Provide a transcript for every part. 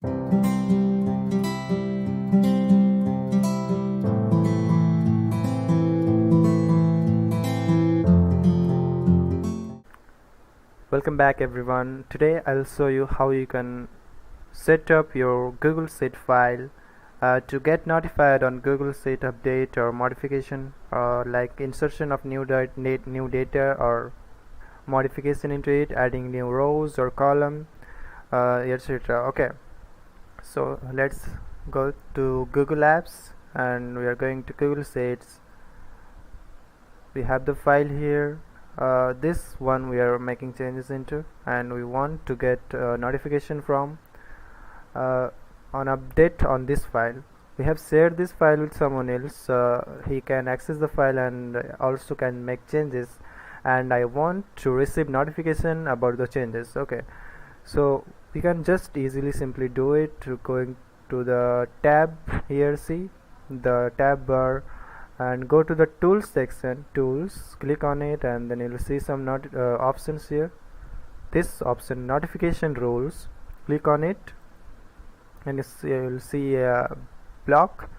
Welcome back everyone. Today I'll show you how you can set up your Google Sheet file to get notified on Google Sheet update or modification, or like insertion of new data or modification into it, adding new rows or column, etc. Okay, so let's go to Google Apps and we are going to Google Sheets. We have the file here. This one we are making changes into, and we want to get notification from on update on this file. We have shared this file with someone else. He can access the file and also can make changes, and I want to receive notification about the changes. Okay, so we can just easily simply do it going to the tab here, see the tab bar, and go to the tools section, tools, click on it, and then you'll see some options here. This option, notification rules, click on it, and you'll see a block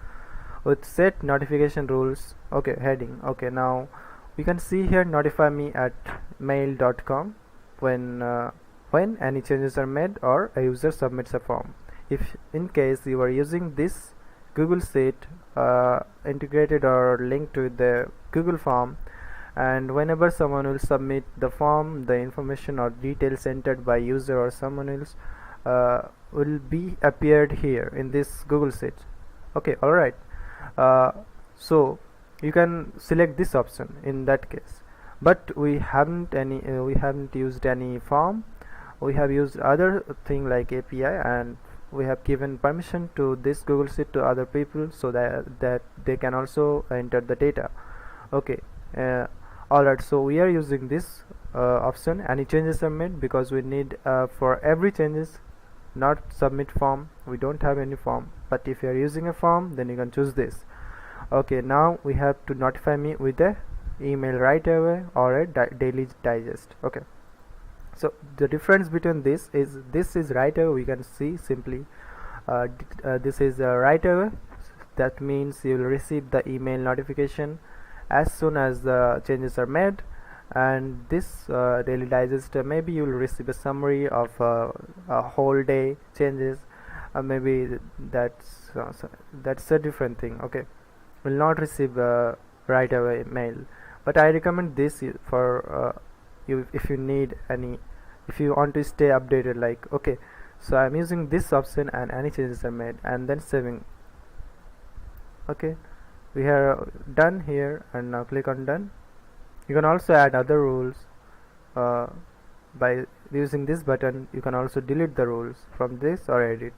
with set notification rules. Okay, heading. Okay, now we can see here notify me at mail.com when any changes are made or a user submits a form. If in case you are using this Google Sheet integrated or linked with the Google form, and whenever someone will submit the form, the information or details entered by user or someone else will be appeared here in this Google Sheet. Okay, alright. So you can select this option in that case, but we haven't used any form. We have used other thing like API, and we have given permission to this Google Sheet to other people so that they can also enter the data. Okay, alright, so we are using this option, any changes are made, because we need for every changes, not submit form. We don't have any form, but if you are using a form, then you can choose this. Okay, now we have to notify me with a email right away or a daily digest. Okay, so the difference between this is right away. We can see simply this is right away. That means you will receive the email notification as soon as the changes are made, and this daily digest, maybe you will receive a summary of a whole day changes. Maybe that's a different thing. Okay, will not receive right away mail, but I recommend this for you if you need any, if you want to stay updated. Like, okay, so I'm using this option and any changes are made, and then saving. Okay, we are done here, and now click on done. You can also add other rules by using this button. You can also delete the rules from this or edit.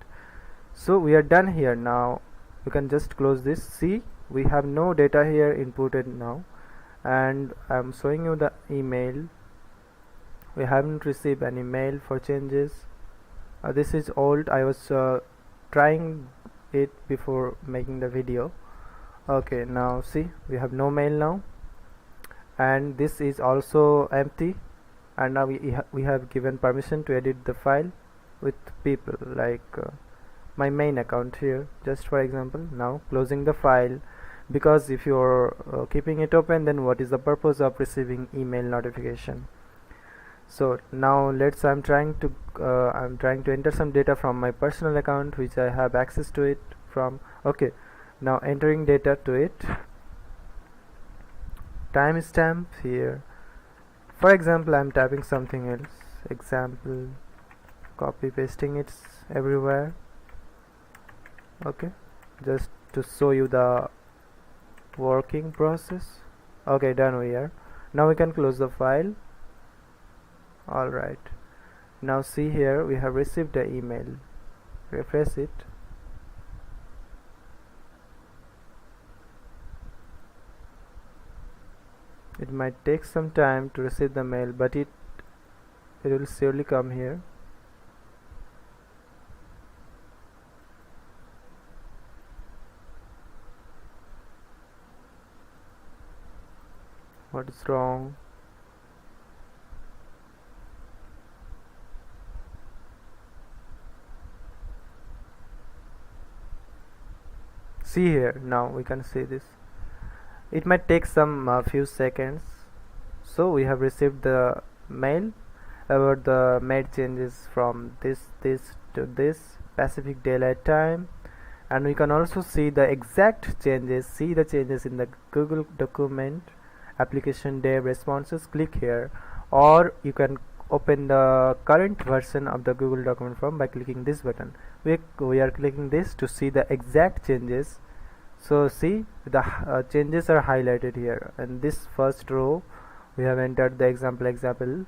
So we are done here. Now you can just close this. See, we have no data here inputted now, and I'm showing you the email. We haven't received any mail for changes. This is old. I was trying it before making the video. Okay, now see, we have no mail now, and this is also empty, and now we have given permission to edit the file with people, like my main account here, just for example. Now closing the file, because if you're keeping it open, then what is the purpose of receiving email notification? So now I'm trying to enter some data from my personal account, which I have access to it from. Okay, now entering data to it, timestamp here. For example, I'm typing something else, example, copy pasting it everywhere. Okay, just to show you the working process. Okay, done here. Now we can close the file. Alright, now see here, we have received the email. Refresh it. It might take some time to receive the mail, but it will surely come here. What is wrong? see here. Now we can see this. It might take some few seconds. So we have received the mail about the made changes from this to this Pacific Daylight Time, and we can also see the exact changes, see the changes in the Google document application dev responses. Click here, or you can open the current version of the Google document form by clicking this button. We are clicking this to see the exact changes. So see, the changes are highlighted here, and this first row we have entered the example,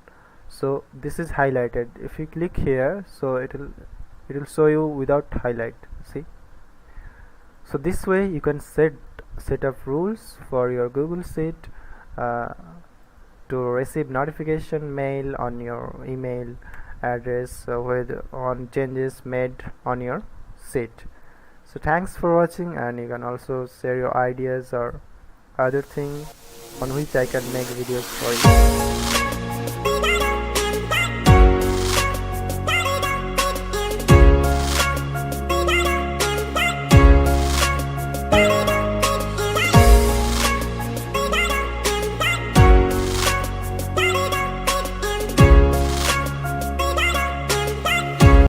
so this is highlighted. If you click here, so it will show you without highlight. See, so this way you can set up rules for your Google Sheet to receive notification mail on your email address on changes made on your sheet. So thanks for watching, and you can also share your ideas or other things on which I can make videos for you.